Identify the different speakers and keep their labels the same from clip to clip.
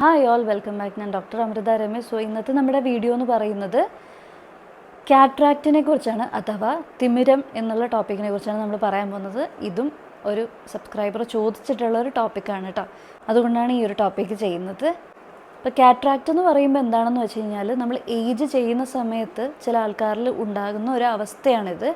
Speaker 1: Hi all welcome back. ഞാൻ doctor Amrita Ramesh. So ഇന്നത്തെ നമ്മുടെ വീഡിയോ എന്ന് പറയുന്നത് കാറ്ററാക്റ്റിനെ കുറിച്ചാണ്, അഥവാ തിമിരം എന്നുള്ള ടോപ്പിക്കിനെ കുറിച്ചാണ് നമ്മൾ പറയാൻ പോകുന്നത്. ഇതും ഒരു സബ്സ്ക്രൈബർ ചോദിച്ചിട്ടുള്ള ഒരു ടോപ്പിക്കാണ് കേട്ടോ, അതുകൊണ്ടാണ് ഈ ഒരു ടോപ്പിക്ക് ചെയ്യുന്നത്. ഇപ്പോൾ കാറ്ററാക്റ്റ് എന്ന് പറയുമ്പോൾ എന്താണെന്ന് വെച്ച് കഴിഞ്ഞാൽ, നമ്മൾ ഏജ് ചെയ്യുന്ന സമയത്ത് ചില ആൾക്കാരിൽ ഉണ്ടാകുന്ന ഒരു അവസ്ഥയാണിത്.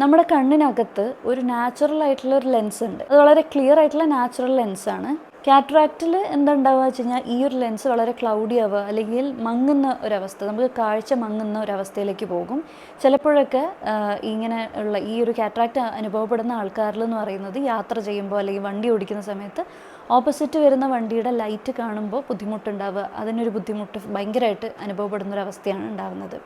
Speaker 1: നമ്മുടെ കണ്ണിനകത്ത് ഒരു നാച്ചുറൽ ആയിട്ടുള്ള ഒരു ലെൻസ് ഉണ്ട്. അത് വളരെ ക്ലിയർ ആയിട്ടുള്ള നാച്ചുറൽ ലെൻസാണ്. കാറ്ററാക്റ്റിൽ എന്താണ്ടാവുക വെച്ച് കഴിഞ്ഞാൽ, ഈ ഒരു ലെൻസ് വളരെ ക്ലൗഡി ആവുക, അല്ലെങ്കിൽ മങ്ങുന്ന ഒരവസ്ഥ, നമുക്ക് കാഴ്ച മങ്ങുന്ന ഒരവസ്ഥയിലേക്ക് പോകും. ചിലപ്പോഴൊക്കെ ഇങ്ങനെ ഉള്ള ഈ ഒരു കാറ്ററാക്റ്റ് അനുഭവപ്പെടുന്ന ആൾക്കാരിൽ എന്ന് പറയുന്നത്, യാത്ര ചെയ്യുമ്പോൾ അല്ലെങ്കിൽ വണ്ടി ഓടിക്കുന്ന സമയത്ത് ഓപ്പോസിറ്റ് വരുന്ന വണ്ടിയുടെ ലൈറ്റ് കാണുമ്പോൾ ബുദ്ധിമുട്ടുണ്ടാവുക, അതിനൊരു ബുദ്ധിമുട്ട് ഭയങ്കരമായിട്ട് അനുഭവപ്പെടുന്നൊരവസ്ഥയാണ് ഉണ്ടാകുന്നത്.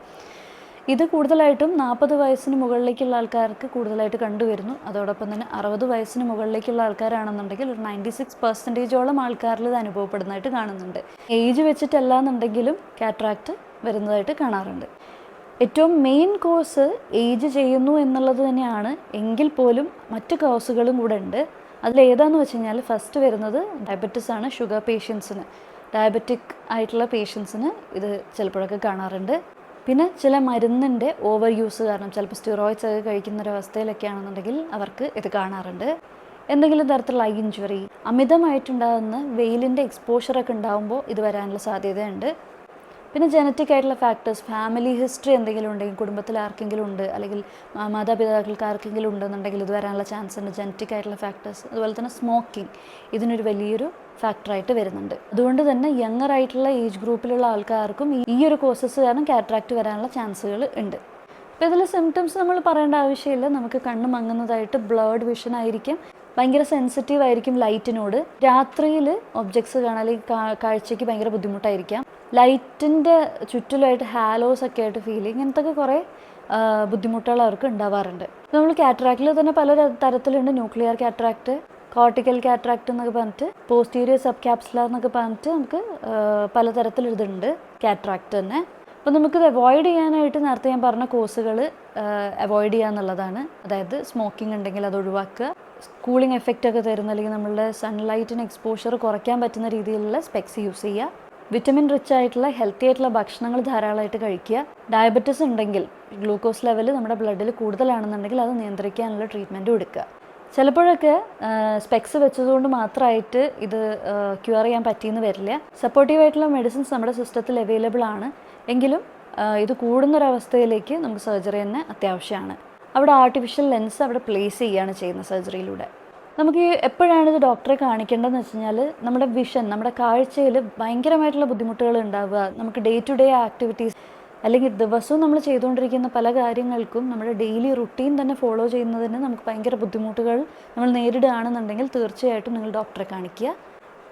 Speaker 1: ഇത് കൂടുതലായിട്ടും 40 വയസ്സിന് മുകളിലേക്കുള്ള ആൾക്കാർക്ക് കൂടുതലായിട്ട് കണ്ടുവരുന്നു. അതോടൊപ്പം തന്നെ 60 വയസ്സിന് മുകളിലേക്കുള്ള ആൾക്കാരാണെന്നുണ്ടെങ്കിൽ ഒരു 96% ആൾക്കാരിൽ ഇത് അനുഭവപ്പെടുന്നതായിട്ട് കാണുന്നുണ്ട്. ഏജ് വെച്ചിട്ടല്ല എന്നുണ്ടെങ്കിലും കാറ്ററാക്റ്റ് വരുന്നതായിട്ട് കാണാറുണ്ട്. ഏറ്റവും മെയിൻ കോസ് ഏജ് ചെയ്യുന്നു എന്നുള്ളത് തന്നെയാണ്, എങ്കിൽ പോലും മറ്റ് കോസുകളും കൂടെ ഉണ്ട്. അതിലേതാണെന്ന് വെച്ച് കഴിഞ്ഞാൽ, ഫസ്റ്റ് വരുന്നത് ഡയബറ്റിസ് ആണ്. ഷുഗർ പേഷ്യൻസിന്, ഡയബറ്റിക് ആയിട്ടുള്ള പേഷ്യൻസിന് ഇത് ചിലപ്പോഴൊക്കെ കാണാറുണ്ട്. പിന്നെ ചില മരുന്നിൻ്റെ ഓവർ യൂസ് കാരണം, ചിലപ്പോൾ സ്റ്റിറോയിഡ്സ് ഒക്കെ കഴിക്കുന്ന ഒരവസ്ഥയിലൊക്കെ ആണെന്നുണ്ടെങ്കിൽ അവർക്ക് ഇത് കാണാറുണ്ട്. എന്തെങ്കിലും തരത്തിലുള്ള ഐ ഇഞ്ചുറി, അമിതമായിട്ടുണ്ടാകുന്ന വെയിലിൻ്റെ എക്സ്പോഷറൊക്കെ ഉണ്ടാകുമ്പോൾ ഇത് വരാനുള്ള സാധ്യതയുണ്ട്. പിന്നെ ജനറ്റിക് ആയിട്ടുള്ള ഫാക്ടേഴ്സ്, ഫാമിലി ഹിസ്റ്ററി എന്തെങ്കിലും ഉണ്ടെങ്കിൽ, കുടുംബത്തിൽ ആർക്കെങ്കിലും ഉണ്ട്, അല്ലെങ്കിൽ മാതാപിതാക്കൾക്ക് ആർക്കെങ്കിലും ഉണ്ടെന്നുണ്ടെങ്കിൽ ഇത് വരാനുള്ള ചാൻസ് ഉണ്ട്. ജനറ്റിക് ആയിട്ടുള്ള ഫാക്ടേഴ്സ്, അതുപോലെ തന്നെ സ്മോക്കിംഗ് ഇതിനൊരു വലിയൊരു ഫാക്ടറായിട്ട് വരുന്നുണ്ട്. അതുകൊണ്ട് തന്നെ യങ്ങർ ആയിട്ടുള്ള ഏജ് ഗ്രൂപ്പിലുള്ള ആൾക്കാർക്കും ഈ ഒരു കോസസ് കാരണം കാറ്ററാക്റ്റ് വരാനുള്ള ചാൻസുകൾ ഉണ്ട്. അപ്പോൾ ഇതിൽ സിംറ്റംസ് നമ്മൾ പറയേണ്ട ആവശ്യമില്ല. നമുക്ക് കണ്ണ് മങ്ങുന്നതായിട്ട്, ബ്ലർഡ് വിഷൻ ആയിരിക്കും, ഭയങ്കര സെൻസിറ്റീവ് ആയിരിക്കും ലൈറ്റിനോട്. രാത്രിയിൽ ഒബ്ജക്ട്സ് കാണാൻ അല്ലെങ്കിൽ കാഴ്ചയ്ക്ക് ഭയങ്കര ബുദ്ധിമുട്ടായിരിക്കാം. ലൈറ്റിൻ്റെ ചുറ്റിലായിട്ട് ഹാലോസ് ഒക്കെ ആയിട്ട് ഫീൽ ചെയ്യും. ഇങ്ങനത്തെ കുറേ ബുദ്ധിമുട്ടുകൾ അവർക്ക് ഉണ്ടാവാറുണ്ട്. നമ്മൾ കാറ്ററാക്റ്റിൽ തന്നെ പല തരത്തിലുണ്ട്. ന്യൂക്ലിയർ കാറ്ററാക്റ്റ്, കോർട്ടിക്കൽ കാറ്ററാക്റ്റ് എന്നൊക്കെ പറഞ്ഞിട്ട്, പോസ്റ്റീരിയർ സബ് ക്യാപ്സുലർ എന്നൊക്കെ പറഞ്ഞിട്ട് നമുക്ക് പലതരത്തിലിതുണ്ട് കാറ്ററാക്റ്റ് തന്നെ. അപ്പോൾ നമുക്കിത് അവോയ്ഡ് ചെയ്യാനായിട്ട് നേരത്തെ ഞാൻ പറഞ്ഞ കോഴ്സുകൾ അവോയ്ഡ് ചെയ്യുക എന്നുള്ളതാണ്. അതായത് സ്മോക്കിംഗ് ഉണ്ടെങ്കിൽ അത് ഒഴിവാക്കുക, കൂളിംഗ് എഫക്റ്റ് ഒക്കെ തരുന്ന അല്ലെങ്കിൽ നമ്മളുടെ സൺലൈറ്റിന് എക്സ്പോഷർ കുറയ്ക്കാൻ പറ്റുന്ന രീതിയിലുള്ള സ്പെക്സ് യൂസ് ചെയ്യുക, വിറ്റമിൻ റിച്ച് ആയിട്ടുള്ള ഹെൽത്തി ആയിട്ടുള്ള ഭക്ഷണങ്ങൾ ധാരാളമായിട്ട് കഴിക്കുക. ഡയബറ്റിസ് ഉണ്ടെങ്കിൽ, ഗ്ലൂക്കോസ് ലെവൽ നമ്മുടെ ബ്ലഡിൽ കൂടുതലാണെന്നുണ്ടെങ്കിൽ അത് നിയന്ത്രിക്കാനുള്ള ട്രീറ്റ്മെൻറ്റും എടുക്കുക. ചിലപ്പോഴൊക്കെ സ്പെക്സ് വെച്ചതുകൊണ്ട് മാത്രമായിട്ട് ഇത് ക്യൂർ ചെയ്യാൻ പറ്റിയെന്ന് വരില്ല. സപ്പോർട്ടീവായിട്ടുള്ള മെഡിസിൻസ് നമ്മുടെ സിസ്റ്റത്തിൽ അവൈലബിൾ ആണ്. എങ്കിലും ഇത് കൂടുന്നൊരവസ്ഥയിലേക്ക് നമുക്ക് സർജറി തന്നെ അത്യാവശ്യമാണ്. അവിടെ ആർട്ടിഫിഷ്യൽ ലെൻസ് അവിടെ പ്ലേസ് ചെയ്യുകയാണ് ചെയ്യുന്നത് സർജറിയിലൂടെ. നമുക്ക് എപ്പോഴാണ് ഇത് ഡോക്ടറെ കാണിക്കേണ്ടതെന്ന് വെച്ച് കഴിഞ്ഞാൽ, നമ്മുടെ വിഷൻ, നമ്മുടെ കാഴ്ചയിൽ ഭയങ്കരമായിട്ടുള്ള ബുദ്ധിമുട്ടുകൾ ഉണ്ടാവുക, നമുക്ക് ഡേ ടു ഡേ ആക്ടിവിറ്റീസ് അല്ലെങ്കിൽ ദിവസവും നമ്മൾ ചെയ്തുകൊണ്ടിരിക്കുന്ന പല കാര്യങ്ങൾക്കും നമ്മുടെ ഡെയിലി റുട്ടീൻ തന്നെ ഫോളോ ചെയ്യുന്നതിന് നമുക്ക് ഭയങ്കര ബുദ്ധിമുട്ടുകൾ നമ്മൾ നേരിടുകയാണെന്നുണ്ടെങ്കിൽ തീർച്ചയായിട്ടും നിങ്ങൾ ഡോക്ടറെ കാണിക്കുക.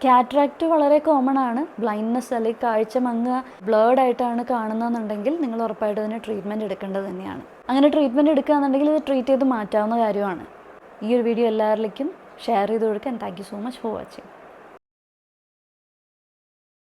Speaker 1: കാറ്ററാക്റ്റ് വളരെ കോമൺ ആണ്. ബ്ലൈൻഡ്നെസ് അല്ലെങ്കിൽ കാഴ്ച മങ്ങുക, ബ്ലേർഡ് ആയിട്ടാണ് കാണുന്നതെന്നുണ്ടെങ്കിൽ നിങ്ങൾ ഉറപ്പായിട്ട് അതിന് ട്രീറ്റ്മെൻറ്റ് എടുക്കേണ്ടത് തന്നെയാണ്. അങ്ങനെ ട്രീറ്റ്മെൻറ്റ് എടുക്കുകയാണെന്നുണ്ടെങ്കിൽ ഇത് ട്രീറ്റ് ചെയ്ത് മാറ്റാവുന്ന കാര്യമാണ്. ഈ ഒരു വീഡിയോ എല്ലാവരിലേക്കും ഷെയർ ചെയ്ത് കൊടുക്കാൻ thank you so much for watching.